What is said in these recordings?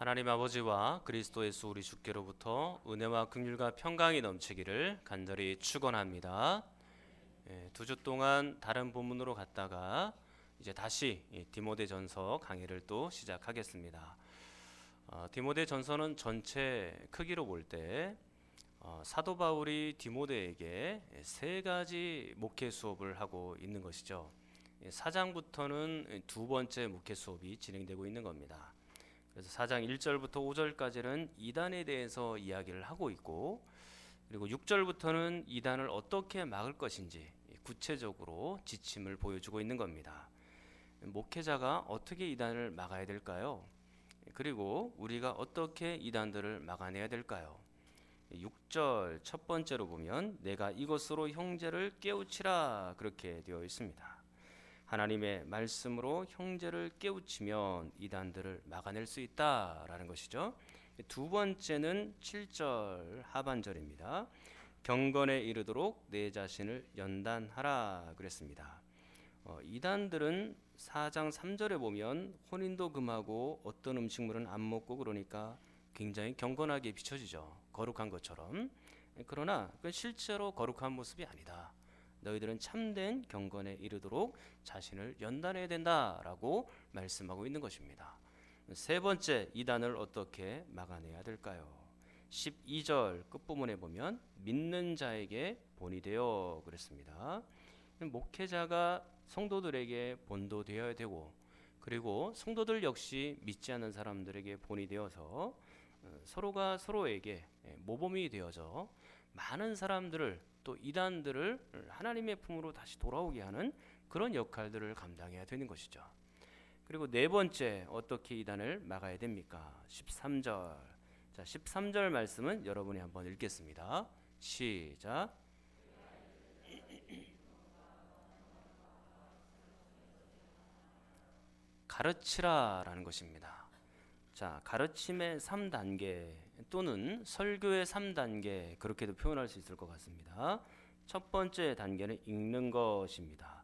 하나님 아버지와 그리스도 예수 우리 주께로부터 은혜와 긍휼과 평강이 넘치기를 간절히 축원합니다. 두 주 동안 다른 본문으로 갔다가 이제 다시 디모데전서 강의를 또 시작하겠습니다. 디모데전서는 전체 크기로 볼 때 사도 바울이 디모데에게 세 가지 목회 수업을 하고 있는 것이죠. 4장부터는 두 번째 목회 수업이 진행되고 있는 겁니다. 그래서 4장 1절부터 5절까지는 이단에 대해서 이야기를 하고 있고, 그리고 6절부터는 이단을 어떻게 막을 것인지 구체적으로 지침을 보여주고 있는 겁니다. 목회자가 어떻게 이단을 막아야 될까요? 그리고 우리가 어떻게 이단들을 막아내야 될까요? 6절 첫 번째로 보면 내가 이것으로 형제를 깨우치라 그렇게 되어 있습니다. 하나님의 말씀으로 형제를 깨우치면 이단들을 막아낼 수 있다라는 것이죠. 두 번째는 7절 하반절입니다. 경건에 이르도록 내 자신을 연단하라 그랬습니다. 이단들은 4장 3절에 보면 혼인도 금하고 어떤 음식물은 안 먹고 그러니까 굉장히 경건하게 비춰지죠. 거룩한 것처럼. 그러나 그 실제로 거룩한 모습이 아니다. 너희들은 참된 경건에 이르도록 자신을 연단해야 된다라고 말씀하고 있는 것입니다. 세 번째, 이단을 어떻게 막아내야 될까요? 12절 끝부분에 보면 믿는 자에게 본이 되어 그랬습니다. 목회자가 성도들에게 본도 되어야 되고, 그리고 성도들 역시 믿지 않는 사람들에게 본이 되어서 서로가 서로에게 모범이 되어져 많은 사람들을 또 이단들을 하나님의 품으로 다시 돌아오게 하는 그런 역할들을 감당해야 되는 것이죠. 그리고 네 번째, 어떻게 이단을 막아야 됩니까? 13절. 자, 13절 말씀은 여러분이 한번 읽겠습니다. 시작. 가르치라라는 것입니다. 자, 가르침의 3단계 또는 설교의 3단계 그렇게도 표현할 수 있을 것 같습니다. 첫 번째 단계는 읽는 것입니다.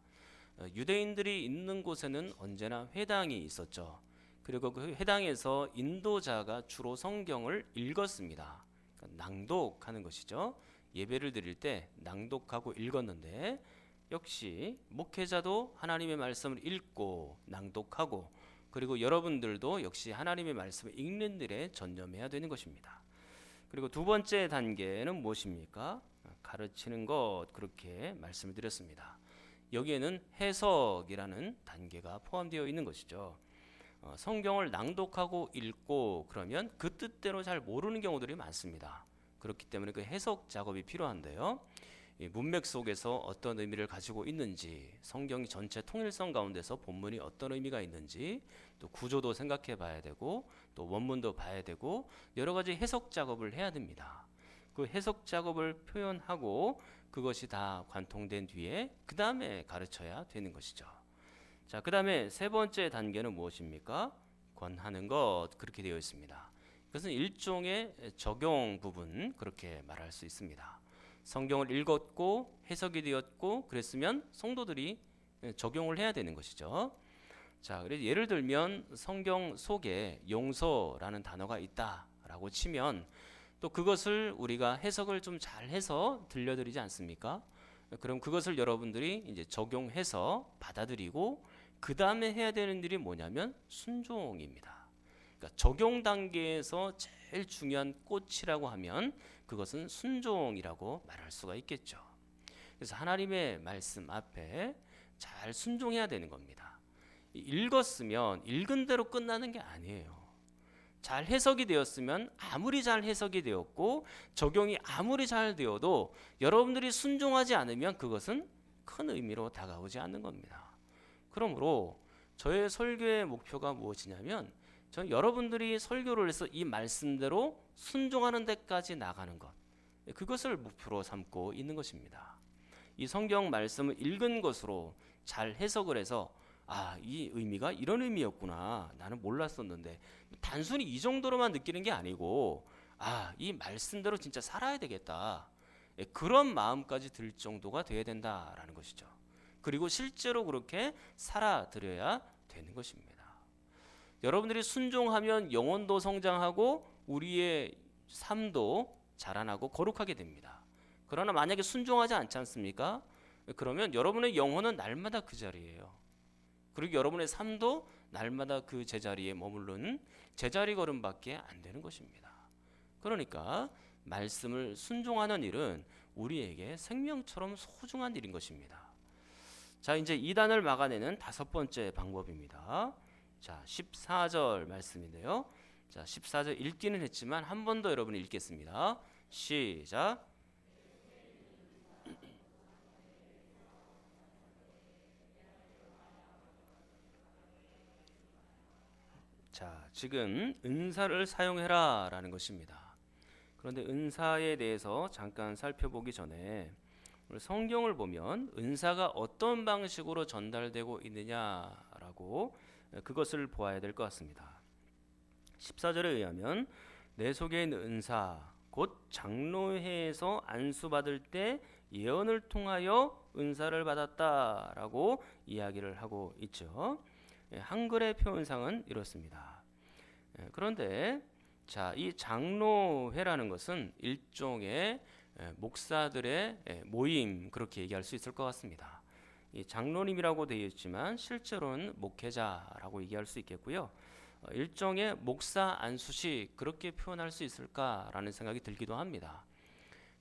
유대인들이 있는 곳에는 언제나 회당이 있었죠. 그리고 그 회당에서 인도자가 주로 성경을 읽었습니다. 그러니까 낭독하는 것이죠. 예배를 드릴 때 낭독하고 읽었는데 역시 목회자도 하나님의 말씀을 읽고 낭독하고 그리고 여러분들도 역시 하나님의 말씀을 읽는 일에 전념해야 되는 것입니다. 그리고 두 번째 단계는 무엇입니까? 가르치는 것 그렇게 말씀을 드렸습니다. 여기에는 해석이라는 단계가 포함되어 있는 것이죠. 성경을 낭독하고 읽고 그러면 그 뜻대로 잘 모르는 경우들이 많습니다. 그렇기 때문에 그 해석 작업이 필요한데요. 이 문맥 속에서 어떤 의미를 가지고 있는지, 성경이 전체 통일성 가운데서 본문이 어떤 의미가 있는지, 또 구조도 생각해 봐야 되고, 또 원문도 봐야 되고, 여러 가지 해석 작업을 해야 됩니다. 그 해석 작업을 표현하고 그것이 다 관통된 뒤에 그 다음에 가르쳐야 되는 것이죠. 자, 그 다음에 세 번째 단계는 무엇입니까? 권하는 것 그렇게 되어 있습니다. 이것은 일종의 적용 부분 그렇게 말할 수 있습니다. 성경을 읽었고 해석이 되었고 그랬으면 성도들이 적용을 해야 되는 것이죠. 자, 그래서 예를 들면 성경 속에 용서라는 단어가 있다라고 치면 또 그것을 우리가 해석을 좀 잘해서 들려드리지 않습니까? 그럼 그것을 여러분들이 이제 적용해서 받아들이고 그 다음에 해야 되는 일이 뭐냐면 순종입니다. 그러니까 적용 단계에서 제일 중요한 꽃이라고 하면 그것은 순종이라고 말할 수가 있겠죠. 그래서 하나님의 말씀 앞에 잘 순종해야 되는 겁니다. 읽었으면 읽은 대로 끝나는 게 아니에요. 잘 해석이 되었으면 아무리 잘 해석이 되었고 적용이 아무리 잘 되어도 여러분들이 순종하지 않으면 그것은 큰 의미로 다가오지 않는 겁니다. 그러므로 저의 설교의 목표가 무엇이냐면 저는 여러분들이 설교를 해서 이 말씀대로 순종하는 데까지 나가는 것, 그것을 목표로 삼고 있는 것입니다. 이 성경 말씀을 읽은 것으로 잘 해석을 해서 이 의미가 이런 의미였구나, 나는 몰랐었는데, 단순히 이 정도로만 느끼는 게 아니고 이 말씀대로 진짜 살아야 되겠다, 그런 마음까지 들 정도가 돼야 된다라는 것이죠. 그리고 실제로 그렇게 살아드려야 되는 것입니다. 여러분들이 순종하면 영혼도 성장하고 우리의 삶도 자라나고 거룩하게 됩니다. 그러나 만약에 순종하지 않지 않습니까? 그러면 여러분의 영혼은 날마다 그 자리예요. 그리고 여러분의 삶도 날마다 그 제자리에 머무르는 제자리 걸음밖에 안 되는 것입니다. 그러니까 말씀을 순종하는 일은 우리에게 생명처럼 소중한 일인 것입니다. 자, 이제 이단을 막아내는 다섯 번째 방법입니다. 자, 14절 말씀인데요. 자, 14절 읽기는 했지만 한 번 더 여러분이 읽겠습니다. 시작. 자, 지금 은사를 사용해라 라는 것입니다. 그런데 은사에 대해서 잠깐 살펴보기 전에 성경을 보면 은사가 어떤 방식으로 전달되고 있느냐라고 그것을 보아야 될 것 같습니다. 14절에 의하면 내 속에 있는 은사 곧 장로회에서 안수받을 때 예언을 통하여 은사를 받았다라고 이야기를 하고 있죠. 한글의 표현상은 이렇습니다. 그런데 자, 이 장로회라는 것은 일종의 목사들의 모임 그렇게 얘기할 수 있을 것 같습니다. 이 장로님이라고 되어 있지만 실제로는 목회자라고 얘기할 수 있겠고요. 일종의 목사 안수식 그렇게 표현할 수 있을까라는 생각이 들기도 합니다.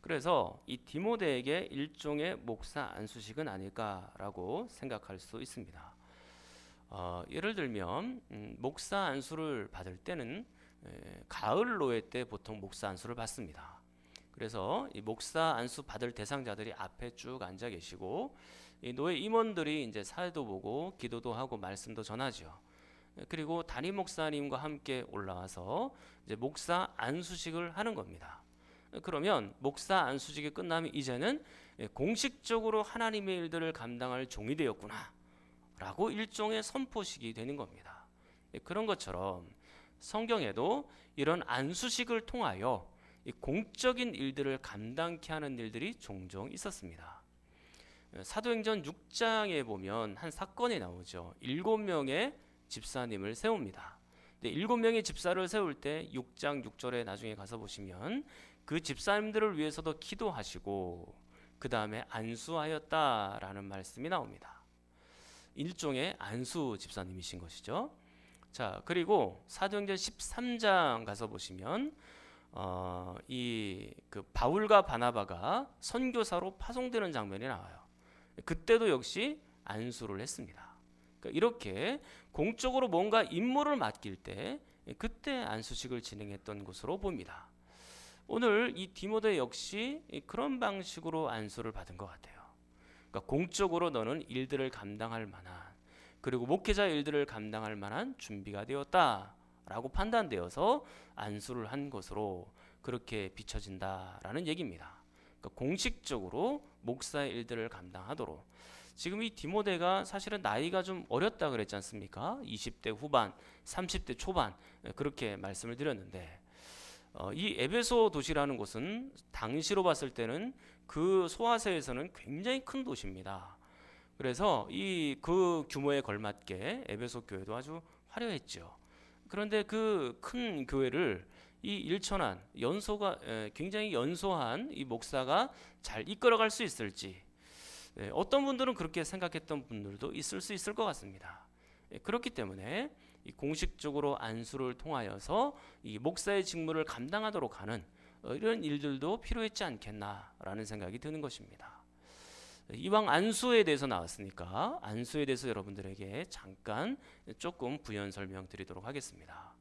그래서 이 디모데에게 일종의 목사 안수식은 아닐까라고 생각할 수 있습니다. 예를 들면 목사 안수를 받을 때는 가을 노예 때 보통 목사 안수를 받습니다. 그래서 이 목사 안수 받을 대상자들이 앞에 쭉 앉아 계시고 이 노예 임원들이 이제 사회도 보고 기도도 하고 말씀도 전하죠. 그리고 담임 목사님과 함께 올라와서 이제 목사 안수식을 하는 겁니다. 그러면 목사 안수식이 끝나면 이제는 공식적으로 하나님의 일들을 감당할 종이 되었구나 라고 일종의 선포식이 되는 겁니다. 그런 것처럼 성경에도 이런 안수식을 통하여 이 공적인 일들을 감당케 하는 일들이 종종 있었습니다. 사도행전 6장에 보면 한 사건이 나오죠. 7명의 집사님을 세웁니다. 근데 7명의 집사를 세울 때 6장 6절에 나중에 가서 보시면 그 집사님들을 위해서도 기도하시고 그 다음에 안수하였다라는 말씀이 나옵니다. 일종의 안수 집사님이신 것이죠. 자, 그리고 사도행전 13장 가서 보시면 이 그 바울과 바나바가 선교사로 파송되는 장면이 나와요. 그때도 역시 안수를 했습니다. 그러니까 이렇게 공적으로 뭔가 임무를 맡길 때 그때 안수식을 진행했던 것으로 봅니다. 오늘 이 디모데 역시 그런 방식으로 안수를 받은 것 같아요. 그러니까 공적으로 너는 일들을 감당할 만한 그리고 목회자 일들을 감당할 만한 준비가 되었다라고 판단되어서 안수를 한 것으로 그렇게 비춰진다라는 얘기입니다. 그러니까 공식적으로 목사의 일들을 감당하도록 지금 이 디모데가 사실은 나이가 좀 어렸다 그랬지 않습니까? 20대 후반, 30대 초반 그렇게 말씀을 드렸는데 이 에베소 도시라는 곳은 당시로 봤을 때는 그 소아시아에서는 굉장히 큰 도시입니다. 그래서 그 규모에 걸맞게 에베소 교회도 아주 화려했죠. 그런데 그 큰 교회를 이 일천한 연소가 굉장히 연소한 이 목사가 잘 이끌어갈 수 있을지 어떤 분들은 그렇게 생각했던 분들도 있을 수 있을 것 같습니다. 그렇기 때문에 이 공식적으로 안수를 통하여서 이 목사의 직무를 감당하도록 하는 이런 일들도 필요했지 않겠나라는 생각이 드는 것입니다. 이왕 안수에 대해서 나왔으니까 안수에 대해서 여러분들에게 잠깐 조금 부연 설명드리도록 하겠습니다.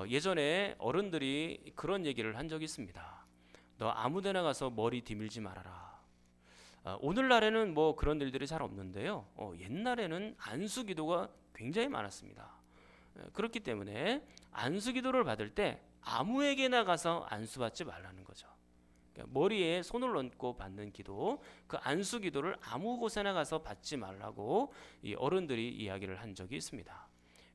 예전에 어른들이 그런 얘기를 한 적이 있습니다. 너 아무데나 가서 머리 뒤밀지 말아라. 오늘날에는 뭐 그런 일들이 잘 없는데요. 옛날에는 안수 기도가 굉장히 많았습니다. 그렇기 때문에 안수 기도를 받을 때 아무에게나 가서 안수 받지 말라는 거죠. 그러니까 머리에 손을 얹고 받는 기도, 그 안수 기도를 아무 곳에나 가서 받지 말라고 이 어른들이 이야기를 한 적이 있습니다.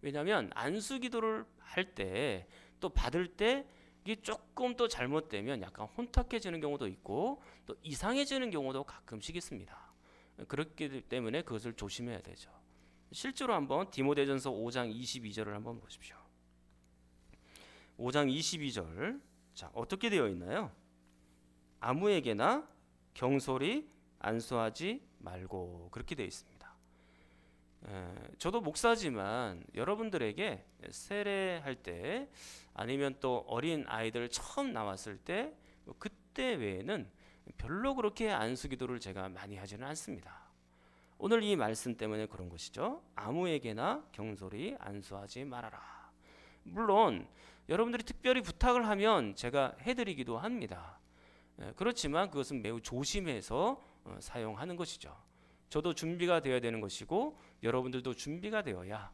왜냐하면 안수 기도를 할 때 또 받을 때 이게 조금 또 잘못되면 약간 혼탁해지는 경우도 있고 또 이상해지는 경우도 가끔씩 있습니다. 그렇기 때문에 그것을 조심해야 되죠. 실제로 한번 디모데전서 5장 22절을 한번 보십시오. 5장 22절. 자, 어떻게 되어 있나요? 아무에게나 경솔히 안수하지 말고, 그렇게 되어 있습니다. 저도 목사지만 여러분들에게 세례할 때 아니면 또 어린 아이들 처음 나왔을 때 그때 외에는 별로 그렇게 안수 기도를 제가 많이 하지는 않습니다. 오늘 이 말씀 때문에 그런 것이죠. 아무에게나 경솔히 안수하지 말아라. 물론 여러분들이 특별히 부탁을 하면 제가 해드리기도 합니다. 그렇지만 그것은 매우 조심해서 사용하는 것이죠. 저도 준비가 되어야 되는 것이고 여러분들도 준비가 되어야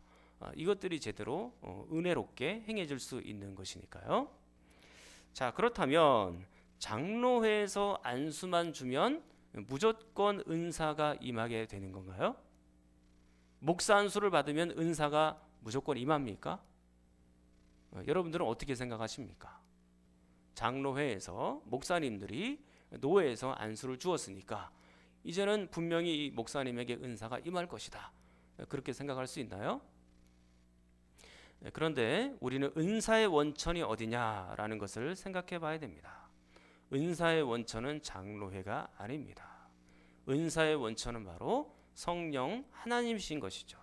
이것들이 제대로 은혜롭게 행해질 수 있는 것이니까요. 자, 그렇다면 장로회에서 안수만 주면 무조건 은사가 임하게 되는 건가요? 목사 안수를 받으면 은사가 무조건 임합니까? 여러분들은 어떻게 생각하십니까? 장로회에서 목사님들이 노회에서 안수를 주었으니까 이제는 분명히 이 목사님에게 은사가 임할 것이다, 그렇게 생각할 수 있나요? 그런데 우리는 은사의 원천이 어디냐라는 것을 생각해 봐야 됩니다. 은사의 원천은 장로회가 아닙니다. 은사의 원천은 바로 성령 하나님이신 것이죠.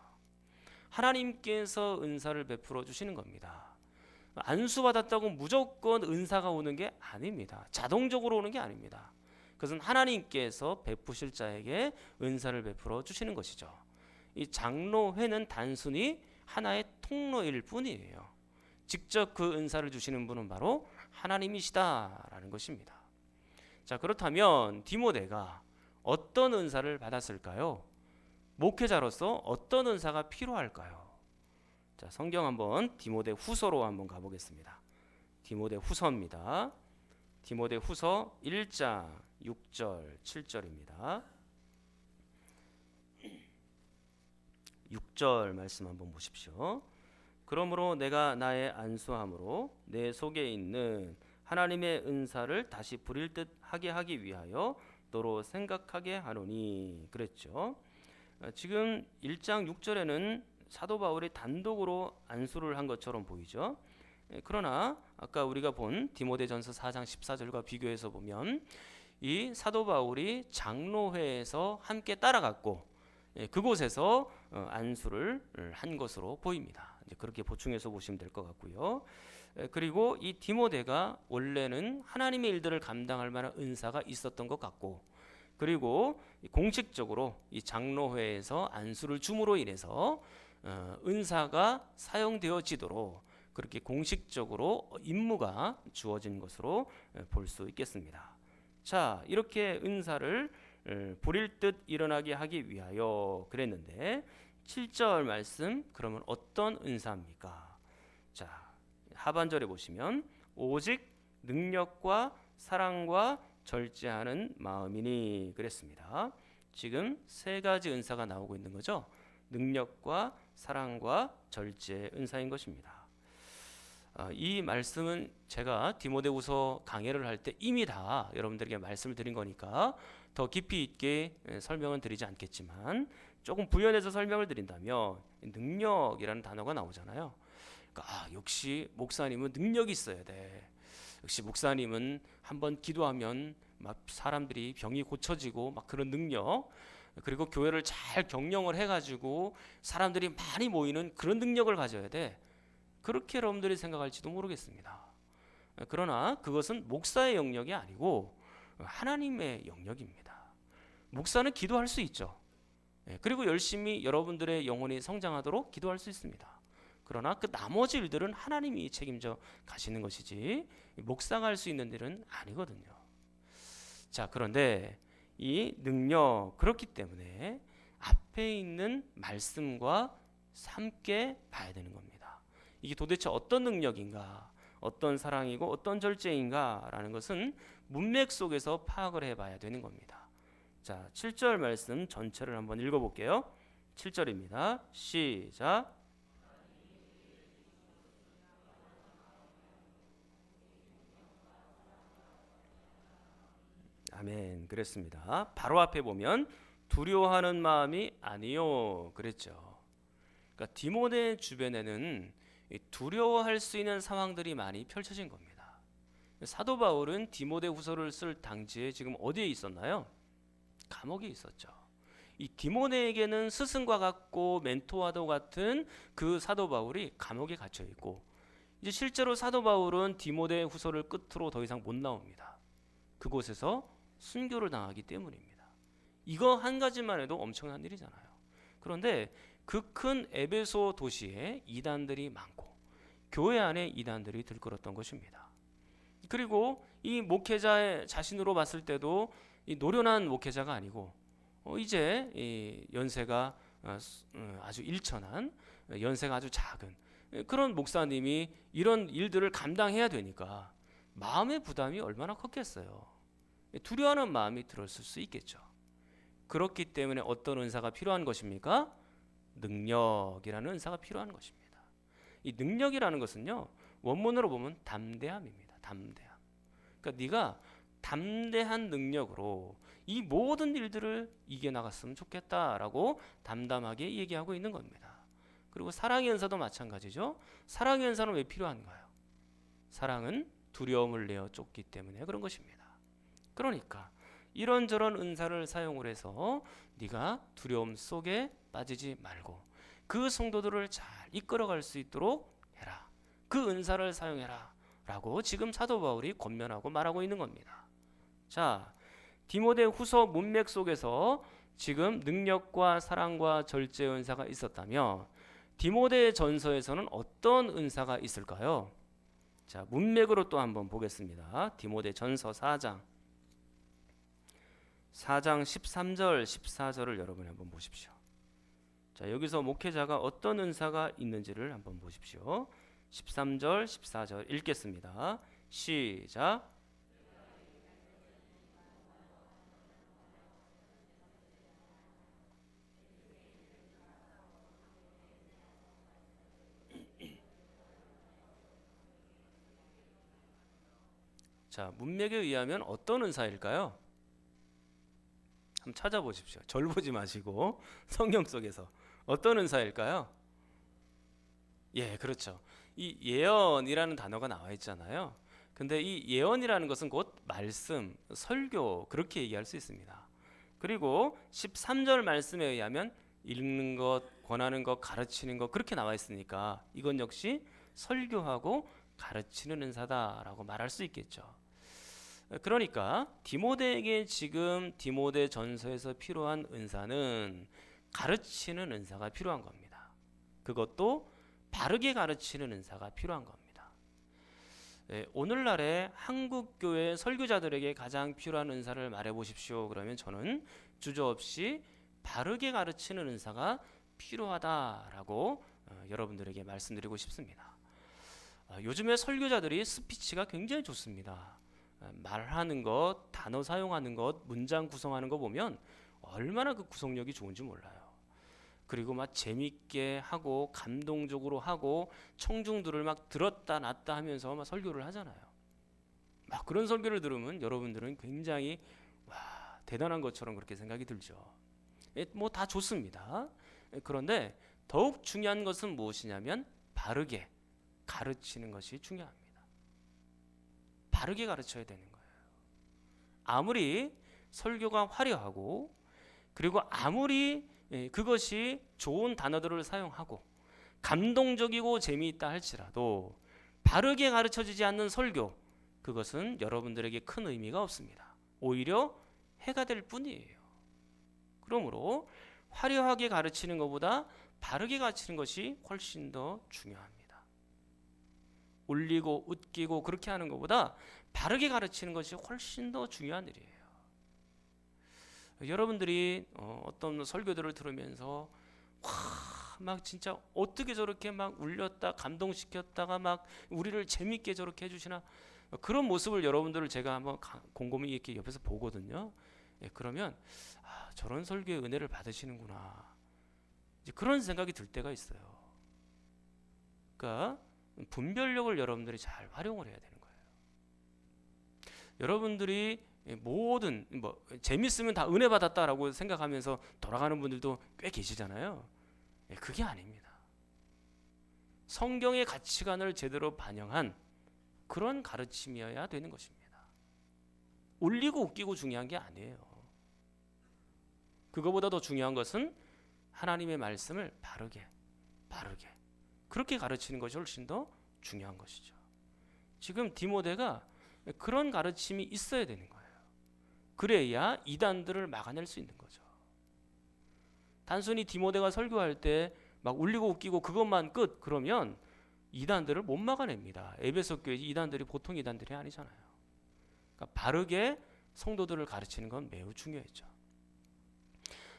하나님께서 은사를 베풀어 주시는 겁니다. 안수받았다고 무조건 은사가 오는 게 아닙니다. 자동적으로 오는 게 아닙니다. 그것은 하나님께서 베푸실 자에게 은사를 베풀어 주시는 것이죠. 이 장로회는 단순히 하나의 통로일 뿐이에요. 직접 그 은사를 주시는 분은 바로 하나님이시다라는 것입니다. 자, 그렇다면 디모데가 어떤 은사를 받았을까요? 목회자로서 어떤 은사가 필요할까요? 자, 성경 한번 디모데 후서로 한번 가보겠습니다. 디모데 후서입니다. 디모데 후서 1장 6절 7절입니다. 6절 말씀 한번 보십시오. 그러므로 내가 나의 안수함으로 내 속에 있는 하나님의 은사를 다시 부릴 듯 하게 하기 위하여 너로 생각하게 하노니, 그랬죠. 지금 1장 6절에는 사도 바울이 단독으로 안수를 한 것처럼 보이죠. 그러나 아까 우리가 본 디모데전서 4장 14절과 비교해서 보면 이 사도 바울이 장로회에서 함께 따라갔고 그곳에서 안수를 한 것으로 보입니다. 이제 그렇게 보충해서 보시면 될 것 같고요. 그리고 이 디모데가 원래는 하나님의 일들을 감당할 만한 은사가 있었던 것 같고, 그리고 공식적으로 이 장로회에서 안수를 줌으로 인해서 은사가 사용되어지도록 그렇게 공식적으로 임무가 주어진 것으로 볼 수 있겠습니다. 자, 이렇게 은사를 부릴 듯 일어나게 하기 위하여 그랬는데 7절 말씀, 그러면 어떤 은사입니까? 자, 하반절에 보시면 오직 능력과 사랑과 절제하는 마음이니, 그랬습니다. 지금 세 가지 은사가 나오고 있는 거죠. 능력과 사랑과 절제 은사인 것입니다. 이 말씀은 제가 디모데후서 강해를 할 때 이미 다 여러분들에게 말씀을 드린 거니까 더 깊이 있게 설명은 드리지 않겠지만 조금 부연해서 설명을 드린다면 능력이라는 단어가 나오잖아요. 그러니까 역시 목사님은 능력이 있어야 돼. 역시 목사님은 한번 기도하면 막 사람들이 병이 고쳐지고 막 그런 능력, 그리고 교회를 잘 경영을 해가지고 사람들이 많이 모이는 그런 능력을 가져야 돼. 그렇게 여러분들이 생각할지도 모르겠습니다. 그러나 그것은 목사의 영역이 아니고 하나님의 영역입니다. 목사는 기도할 수 있죠. 그리고 열심히 여러분들의 영혼이 성장하도록 기도할 수 있습니다. 그러나 그 나머지 일들은 하나님이 책임져 가시는 것이지 목사가 할 수 있는 일은 아니거든요. 자, 그런데 이 능력, 그렇기 때문에 앞에 있는 말씀과 함께 봐야 되는 겁니다. 이게 도대체 어떤 능력인가, 어떤 사랑이고 어떤 절제인가 라는 것은 문맥 속에서 파악을 해봐야 되는 겁니다. 자, 7절 말씀 전체를 한번 읽어볼게요. 7절입니다. 시작. 아멘. 그랬습니다. 바로 앞에 보면 두려워하는 마음이 아니요, 그랬죠. 그러니까 디모데 주변에는 두려워할 수 있는 상황들이 많이 펼쳐진 겁니다. 사도 바울은 디모데 후서를 쓸 당시에 지금 어디에 있었나요? 감옥에 있었죠. 이 디모데에게는 스승과 같고 멘토와도 같은 그 사도 바울이 감옥에 갇혀 있고, 이제 실제로 사도 바울은 디모데 후서를 끝으로 더 이상 못 나옵니다. 그곳에서 순교를 당하기 때문입니다. 이거 한 가지만 해도 엄청난 일이잖아요. 그런데 그 큰 에베소 도시에 이단들이 많고 교회 안에 이단들이 들끓었던 것입니다. 그리고 이 목회자의 자신으로 봤을 때도 이 노련한 목회자가 아니고 이제 이 연세가 아주 일천한, 연세가 아주 작은 그런 목사님이 이런 일들을 감당해야 되니까 마음의 부담이 얼마나 컸겠어요. 두려워하는 마음이 들었을 수 있겠죠. 그렇기 때문에 어떤 은사가 필요한 것입니까? 능력이라는 은사가 필요한 것입니다. 이 능력이라는 것은요, 원문으로 보면 담대함입니다. 담대함. 그러니까 네가 담대한 능력으로 이 모든 일들을 이겨나갔으면 좋겠다라고 담담하게 얘기하고 있는 겁니다. 그리고 사랑의 은사도 마찬가지죠. 사랑의 은사는 왜 필요한가요? 사랑은 두려움을 내어 쫓기 때문에 그런 것입니다. 그러니까 이런저런 은사를 사용을 해서 네가 두려움 속에 빠지지 말고 그 성도들을 잘 이끌어갈 수 있도록 해라. 그 은사를 사용해라 라고 지금 사도 바울이 권면하고 말하고 있는 겁니다. 자, 디모데 후서 문맥 속에서 지금 능력과 사랑과 절제 은사가 있었다면 디모데 전서에서는 어떤 은사가 있을까요? 자, 문맥으로 또 한번 보겠습니다. 디모데 전서 4장 13절 14절을 여러분이 한번 보십시오. 자, 여기서 목회자가 어떤 은사가 있는지를 한번 보십시오. 13절 14절 읽겠습니다. 시작. 자, 문맥에 의하면 어떤 은사일까요? 한번 찾아보십시오. 절 보지 마시고 성경 속에서 어떤 은사일까요? 예, 그렇죠. 이 예언이라는 단어가 나와 있잖아요. 근데 이 예언이라는 것은 곧 말씀, 설교 그렇게 얘기할 수 있습니다. 그리고 13절 말씀에 의하면 읽는 것, 권하는 것, 가르치는 것 그렇게 나와 있으니까 이건 역시 설교하고 가르치는 은사다라고 말할 수 있겠죠. 그러니까 디모데에게 지금 디모데 전서에서 필요한 은사는 가르치는 은사가 필요한 겁니다. 그것도 바르게 가르치는 은사가 필요한 겁니다. 오늘날의 한국교회 설교자들에게 가장 필요한 은사를 말해 보십시오. 그러면 저는 주저없이 바르게 가르치는 은사가 필요하다라고 여러분들에게 말씀드리고 싶습니다. 요즘에 설교자들이 스피치가 굉장히 좋습니다. 말하는 것, 단어 사용하는 것, 문장 구성하는 거 보면 얼마나 그 구성력이 좋은지 몰라요. 그리고 막 재밌게 하고 감동적으로 하고 청중들을 막 들었다 놨다 하면서 막 설교를 하잖아요. 막 그런 설교를 들으면 여러분들은 굉장히 와, 대단한 것처럼 그렇게 생각이 들죠. 뭐 다 좋습니다. 그런데 더욱 중요한 것은 무엇이냐면 바르게 가르치는 것이 중요합니다. 바르게 가르쳐야 되는 거예요. 아무리 설교가 화려하고 그리고 아무리 그것이 좋은 단어들을 사용하고 감동적이고 재미있다 할지라도 바르게 가르쳐지지 않는 설교, 그것은 여러분들에게 큰 의미가 없습니다. 오히려 해가 될 뿐이에요. 그러므로 화려하게 가르치는 것보다 바르게 가르치는 것이 훨씬 더 중요합니다. 울리고 웃기고 그렇게 하는 것보다 바르게 가르치는 것이 훨씬 더 중요한 일이에요. 여러분들이 어떤 설교들을 들으면서 막 진짜 어떻게 저렇게 막 울렸다 감동시켰다가 막 우리를 재밌게 저렇게 해주시나, 그런 모습을 여러분들을 제가 한번 곰곰이 이렇게 옆에서 보거든요. 그러면 저런 설교의 은혜를 받으시는구나, 이제 그런 생각이 들 때가 있어요. 그러니까 분별력을 여러분들이 잘 활용을 해야 되는 거예요. 여러분들이 모든 재밌으면 다 은혜 받았다라고 생각하면서 돌아가는 분들도 꽤 계시잖아요. 그게 아닙니다. 성경의 가치관을 제대로 반영한 그런 가르침이어야 되는 것입니다. 올리고 웃기고 중요한 게 아니에요. 그거보다 더 중요한 것은 하나님의 말씀을 바르게 그렇게 가르치는 것이 훨씬 더 중요한 것이죠. 지금 디모데가 그런 가르침이 있어야 되는 거예요. 그래야 이단들을 막아낼 수 있는 거죠. 단순히 디모데가 설교할 때 막 울리고 웃기고 그것만 끝 그러면 이단들을 못 막아냅니다. 에베소 교회 이단들이 보통 이단들이 아니잖아요. 그러니까 바르게 성도들을 가르치는 건 매우 중요했죠.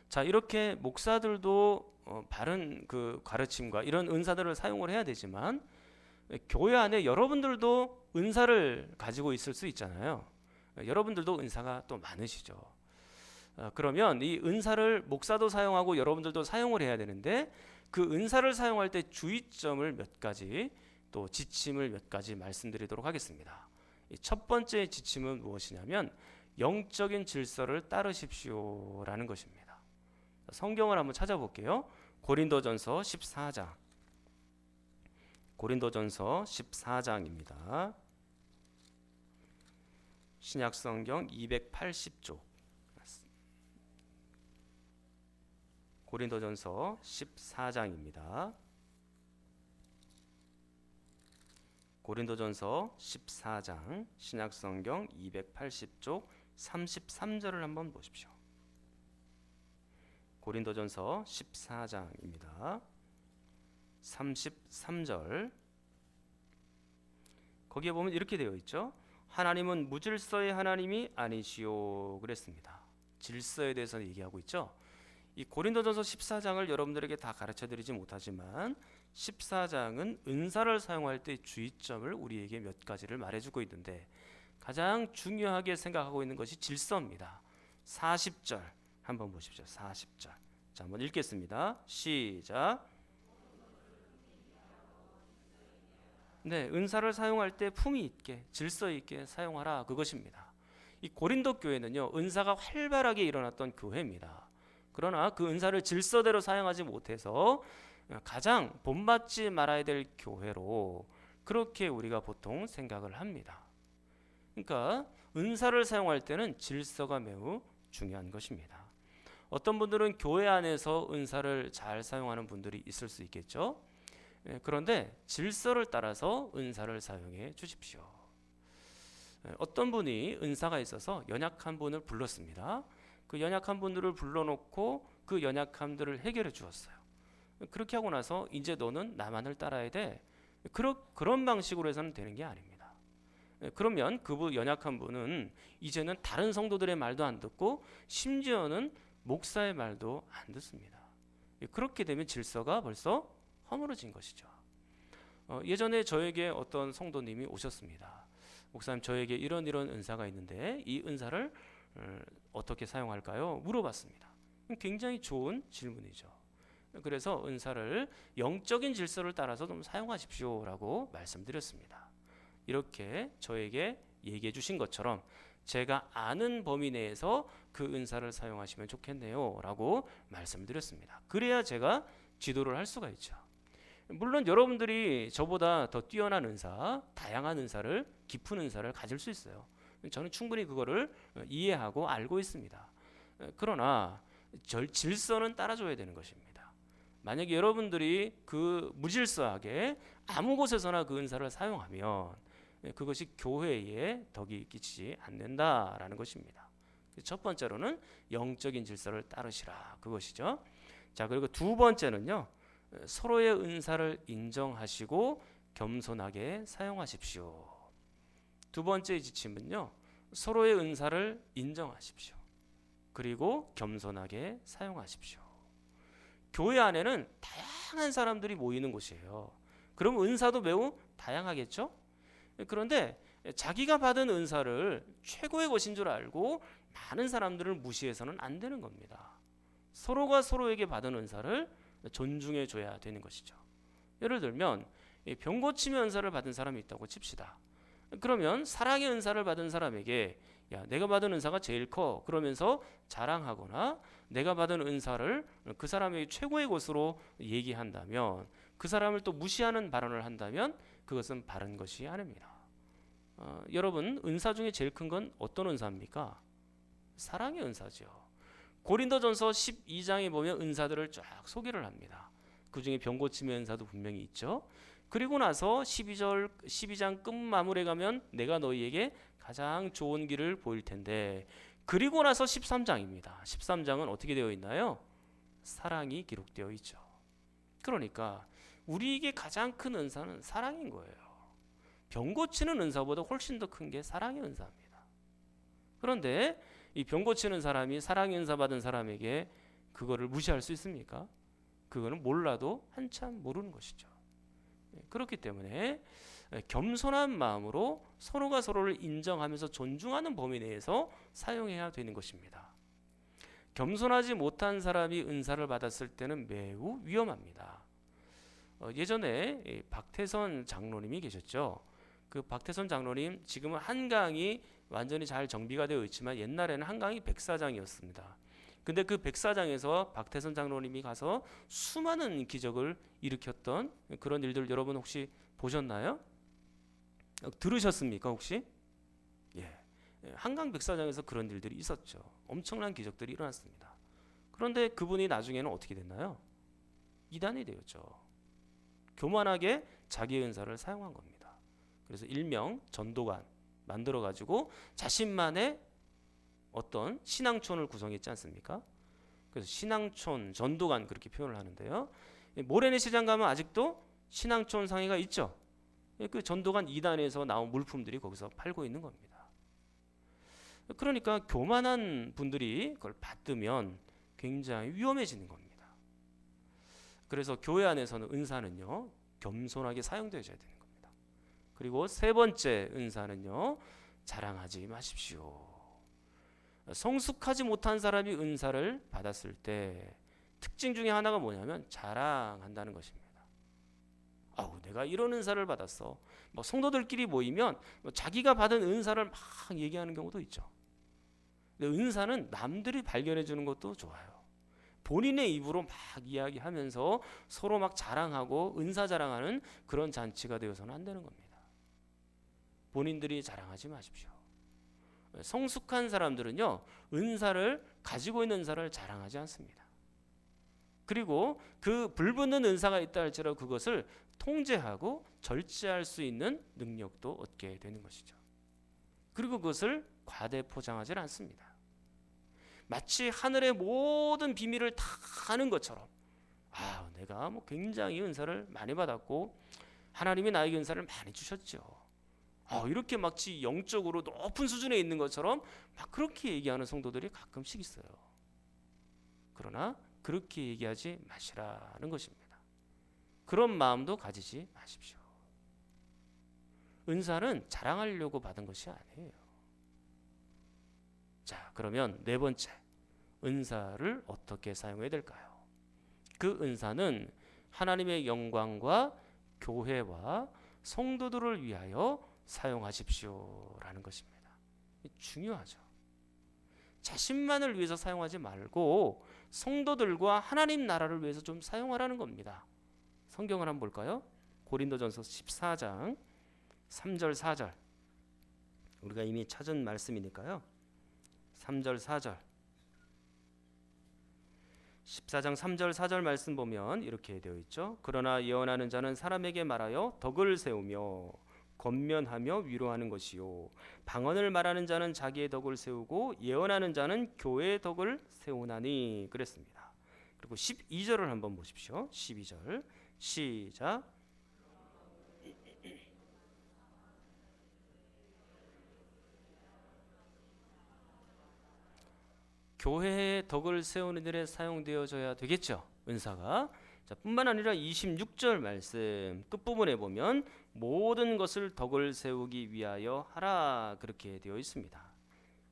자, 이렇게 목사들도 바른 그 가르침과 이런 은사들을 사용을 해야 되지만 교회 안에 여러분들도 은사를 가지고 있을 수 있잖아요. 여러분들도 은사가 또 많으시죠. 그러면 이 은사를 목사도 사용하고 여러분들도 사용을 해야 되는데 그 은사를 사용할 때 주의점을 몇 가지 또 지침을 몇 가지 말씀드리도록 하겠습니다. 첫 번째 지침은 무엇이냐면 영적인 질서를 따르십시오라는 것입니다. 성경을 한번 찾아볼게요. 고린도전서 14장. 고린도전서 14장입니다. 신약성경 280쪽. 고린도전서 14장입니다. 고린도전서 14장 신약성경 280쪽 33절을 한번 보십시오. 고린도전서 14장입니다. 33절 거기에 보면 이렇게 되어 있죠. 하나님은 무질서의 하나님이 아니시오 그랬습니다. 질서에 대해서 얘기하고 있죠. 이 고린도전서 14장을 여러분들에게 다 가르쳐드리지 못하지만 14장은 은사를 사용할 때 주의점을 우리에게 몇 가지를 말해주고 있는데 가장 중요하게 생각하고 있는 것이 질서입니다. 40절 한번 보십시오. 40절. 자, 한번 읽겠습니다. 시작. 네, 은사를 사용할 때 품위 있게 질서 있게 사용하라 그것입니다. 이 고린도 교회는요 은사가 활발하게 일어났던 교회입니다. 그러나 그 은사를 질서대로 사용하지 못해서 가장 본받지 말아야 될 교회로 그렇게 우리가 보통 생각을 합니다. 그러니까 은사를 사용할 때는 질서가 매우 중요한 것입니다. 어떤 분들은 교회 안에서 은사를 잘 사용하는 분들이 있을 수 있겠죠. 그런데 질서를 따라서 은사를 사용해 주십시오. 어떤 분이 은사가 있어서 연약한 분을 불렀습니다. 그 연약한 분들을 불러놓고 그 연약함들을 해결해 주었어요. 그렇게 하고 나서 이제 너는 나만을 따라야 돼. 그런 방식으로 해서는 되는 게 아닙니다. 그러면 그 연약한 분은 이제는 다른 성도들의 말도 안 듣고 심지어는 목사의 말도 안 듣습니다. 그렇게 되면 질서가 벌써 허물어진 것이죠. 예전에 저에게 어떤 성도님이 오셨습니다. 목사님 저에게 이런 은사가 있는데 이 은사를 어떻게 사용할까요? 물어봤습니다. 굉장히 좋은 질문이죠. 그래서 은사를 영적인 질서를 따라서 좀 사용하십시오라고 말씀드렸습니다. 이렇게 저에게 얘기해 주신 것처럼 제가 아는 범위 내에서 그 은사를 사용하시면 좋겠네요 라고 말씀드렸습니다. 그래야 제가 지도를 할 수가 있죠. 물론 여러분들이 저보다 더 뛰어난 은사, 다양한 은사를, 깊은 은사를 가질 수 있어요. 저는 충분히 그거를 이해하고 알고 있습니다. 그러나 질서는 따라줘야 되는 것입니다. 만약에 여러분들이 그 무질서하게 아무 곳에서나 그 은사를 사용하면 그것이 교회에 덕이 끼치지 않는다라는 것입니다. 첫 번째로는 영적인 질서를 따르시라 그것이죠. 자, 그리고 두 번째는요. 서로의 은사를 인정하시고 겸손하게 사용하십시오. 두 번째 지침은요. 서로의 은사를 인정하십시오. 그리고 겸손하게 사용하십시오. 교회 안에는 다양한 사람들이 모이는 곳이에요. 그럼 은사도 매우 다양하겠죠? 그런데 자기가 받은 은사를 최고의 것인 줄 알고 많은 사람들을 무시해서는 안 되는 겁니다. 서로가 서로에게 받은 은사를 존중해 줘야 되는 것이죠. 예를 들면 병 고침의 은사를 받은 사람이 있다고 칩시다. 그러면 사랑의 은사를 받은 사람에게 야, 내가 받은 은사가 제일 커 그러면서 자랑하거나 내가 받은 은사를 그 사람에게 최고의 것으로 얘기한다면 그 사람을 또 무시하는 발언을 한다면 그것은 바른 것이 아닙니다. 여러분, 은사 중에 제일 큰 건 어떤 은사입니까? 사랑의 은사죠. 고린도전서 12장에 보면 은사들을 쫙 소개를 합니다. 그 중에 병 고침의 은사도 분명히 있죠. 그리고 나서 12장 끝 마무리에 가면 내가 너희에게 가장 좋은 길을 보일 텐데, 그리고 나서 13장입니다. 13장은 어떻게 되어 있나요? 사랑이 기록되어 있죠. 그러니까 우리에게 가장 큰 은사는 사랑인 거예요. 병 고치는 은사보다 훨씬 더 큰 게 사랑의 은사입니다. 그런데 이 병 고치는 사람이 사랑의 은사 받은 사람에게 그거를 무시할 수 있습니까? 그거는 몰라도 한참 모르는 것이죠. 그렇기 때문에 겸손한 마음으로 서로가 서로를 인정하면서 존중하는 범위 내에서 사용해야 되는 것입니다. 겸손하지 못한 사람이 은사를 받았을 때는 매우 위험합니다. 예전에 박태선 장로님이 계셨죠. 그 박태선 장로님, 지금은 한강이 완전히 잘 정비가 되어 있지만 옛날에는 한강이 백사장이었습니다. 근데 그 백사장에서 박태선 장로님이 가서 수많은 기적을 일으켰던 그런 일들 여러분 혹시 보셨나요? 들으셨습니까 혹시? 예, 한강 백사장에서 그런 일들이 있었죠. 엄청난 기적들이 일어났습니다. 그런데 그분이 나중에는 어떻게 됐나요? 이단이 되었죠. 교만하게 자기의 은사를 사용한 겁니다. 그래서 일명 전도관 만들어 가지고 자신만의 어떤 신앙촌을 구성했지 않습니까? 그래서 신앙촌, 전도관 그렇게 표현을 하는데요. 모래내 시장 가면 아직도 신앙촌 상회가 있죠. 그 전도관 2단에서 나온 물품들이 거기서 팔고 있는 겁니다. 그러니까 교만한 분들이 그걸 받으면 굉장히 위험해지는 겁니다. 그래서 교회 안에서는 은사는요, 겸손하게 사용되어야 되는 겁니다. 그리고 세 번째 은사는요, 자랑하지 마십시오. 성숙하지 못한 사람이 은사를 받았을 때 특징 중에 하나가 뭐냐면 자랑한다는 것입니다. 아우, 내가 이런 은사를 받았어. 뭐 성도들끼리 모이면 자기가 받은 은사를 막 얘기하는 경우도 있죠. 근데 은사는 남들이 발견해 주는 것도 좋아요. 본인의 입으로 막 이야기하면서 서로 막 자랑하고 은사 자랑하는 그런 잔치가 되어서는 안 되는 겁니다. 본인들이 자랑하지 마십시오. 성숙한 사람들은요, 은사를 가지고 있는 은사를 자랑하지 않습니다. 그리고 그 불붙는 은사가 있다 할지라도 그것을 통제하고 절제할 수 있는 능력도 얻게 되는 것이죠. 그리고 그것을 과대 포장하지 않습니다. 마치 하늘의 모든 비밀을 다 아는 것처럼, 내가 뭐 굉장히 은사를 많이 받았고 하나님이 나에게 은사를 많이 주셨죠. 이렇게 마치 영적으로 높은 수준에 있는 것처럼 막 그렇게 얘기하는 성도들이 가끔씩 있어요. 그러나 그렇게 얘기하지 마시라는 것입니다. 그런 마음도 가지지 마십시오. 은사는 자랑하려고 받은 것이 아니에요. 자, 그러면 네 번째, 은사를 어떻게 사용해야 될까요? 그 은사는 하나님의 영광과 교회와 성도들을 위하여 사용하십시오라는 것입니다. 중요하죠. 자신만을 위해서 사용하지 말고 성도들과 하나님 나라를 위해서 좀 사용하라는 겁니다. 성경을 한번 볼까요? 고린도전서 14장 3절 4절. 우리가 이미 찾은 말씀이니까요. 3절 4절. 14장 3절 4절 말씀 보면 이렇게 되어 있죠. 그러나 예언하는 자는 사람에게 말하여 덕을 세우며 권면하며 위로하는 것이요, 방언을 말하는 자는 자기의 덕을 세우고 예언하는 자는 교회의 덕을 세우나니 그랬습니다. 그리고 12절을 한번 보십시오. 12절 시작. 교회의 덕을 세우는 일에 사용되어져야 되겠죠, 은사가. 자, 뿐만 아니라 26절 말씀 끝부분에 보면 모든 것을 덕을 세우기 위하여 하라 그렇게 되어 있습니다.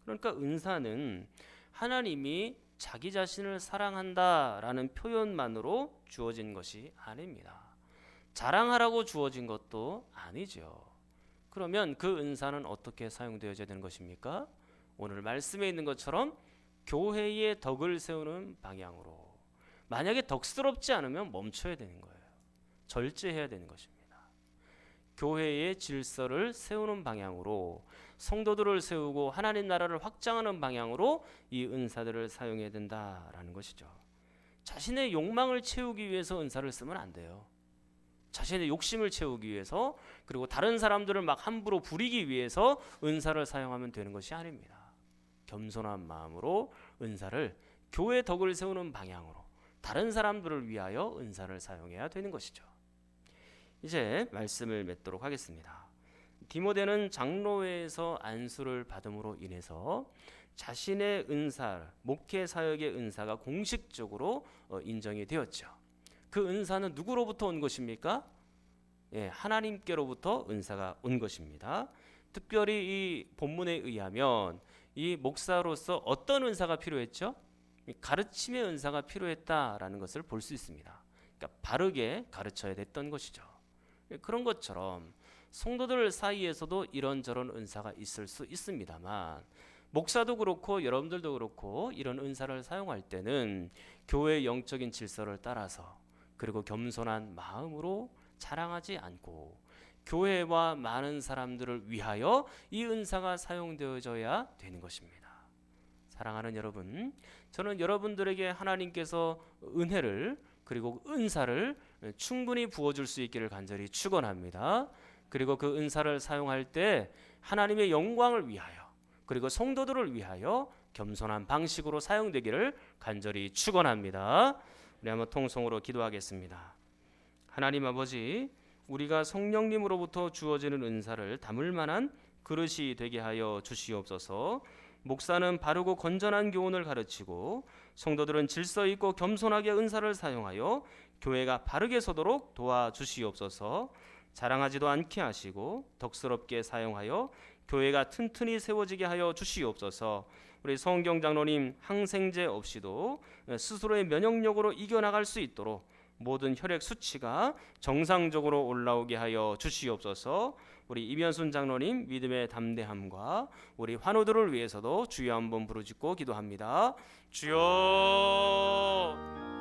그러니까 은사는 하나님이 자기 자신을 사랑한다라는 표현만으로 주어진 것이 아닙니다. 자랑하라고 주어진 것도 아니죠. 그러면 그 은사는 어떻게 사용되어야 되는 것입니까? 오늘 말씀에 있는 것처럼 교회의 덕을 세우는 방향으로. 만약에 덕스럽지 않으면 멈춰야 되는 거예요. 절제해야 되는 것입니다. 교회의 질서를 세우는 방향으로, 성도들을 세우고 하나님 나라를 확장하는 방향으로 이 은사들을 사용해야 된다라는 것이죠. 자신의 욕망을 채우기 위해서 은사를 쓰면 안 돼요. 자신의 욕심을 채우기 위해서, 그리고 다른 사람들을 막 함부로 부리기 위해서 은사를 사용하면 되는 것이 아닙니다. 겸손한 마음으로 은사를 교회 덕을 세우는 방향으로, 다른 사람들을 위하여 은사를 사용해야 되는 것이죠. 이제 말씀을 맺도록 하겠습니다. 디모데는 장로회에서 안수를 받음으로 인해서 자신의 은사, 목회 사역의 은사가 공식적으로 인정이 되었죠. 그 은사는 누구로부터 온 것입니까? 하나님께로부터 은사가 온 것입니다. 특별히 이 본문에 의하면 이 목사로서 어떤 은사가 필요했죠? 가르침의 은사가 필요했다라는 것을 볼 수 있습니다. 그러니까 바르게 가르쳐야 됐던 것이죠. 그런 것처럼 성도들 사이에서도 이런저런 은사가 있을 수 있습니다만, 목사도 그렇고 여러분들도 그렇고 이런 은사를 사용할 때는 교회의 영적인 질서를 따라서, 그리고 겸손한 마음으로 자랑하지 않고 교회와 많은 사람들을 위하여 이 은사가 사용되어져야 되는 것입니다. 사랑하는 여러분, 저는 여러분들에게 하나님께서 은혜를, 그리고 은사를 충분히 부어줄 수 있기를 간절히 축원합니다. 그리고 그 은사를 사용할 때 하나님의 영광을 위하여, 그리고 성도들을 위하여 겸손한 방식으로 사용되기를 간절히 축원합니다. 우리 한번 통성으로 기도하겠습니다. 하나님 아버지, 우리가 성령님으로부터 주어지는 은사를 담을 만한 그릇이 되게 하여 주시옵소서. 목사는 바르고 건전한 교훈을 가르치고, 성도들은 질서 있고 겸손하게 은사를 사용하여 교회가 바르게 서도록 도와주시옵소서. 자랑하지도 않게 하시고 덕스럽게 사용하여 교회가 튼튼히 세워지게 하여 주시옵소서. 우리 성경 장로님 항생제 없이도 스스로의 면역력으로 이겨나갈 수 있도록 모든 혈액 수치가 정상적으로 올라오게 하여 주시옵소서. 우리 이면순 장로님 믿음의 담대함과 우리 환우들을 위해서도 주여 한번 부르짖고 기도합니다. 주여.